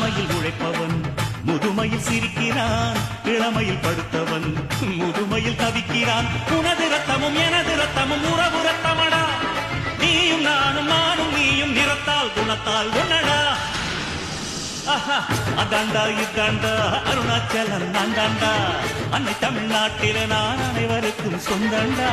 பழமையில் உழைப்பவன் முதுமையில் சிரிக்கிறான், இளமையில் படுத்தவன் முதுமையில் தவிக்கிறான். உனது ரத்தமும் எனது ரத்தமும் உறவு ரத்தமடா, நீயும் நானும் நானும் நீயும் நிறத்தால் குணத்தால் ஒன்னடா. அதாண்டா இதாண்டா அருணாச்சலம் நான் தாண்டா, அன்னை தமிழ்நாட்டில நான் அனைவருக்கும் சொந்தண்டா.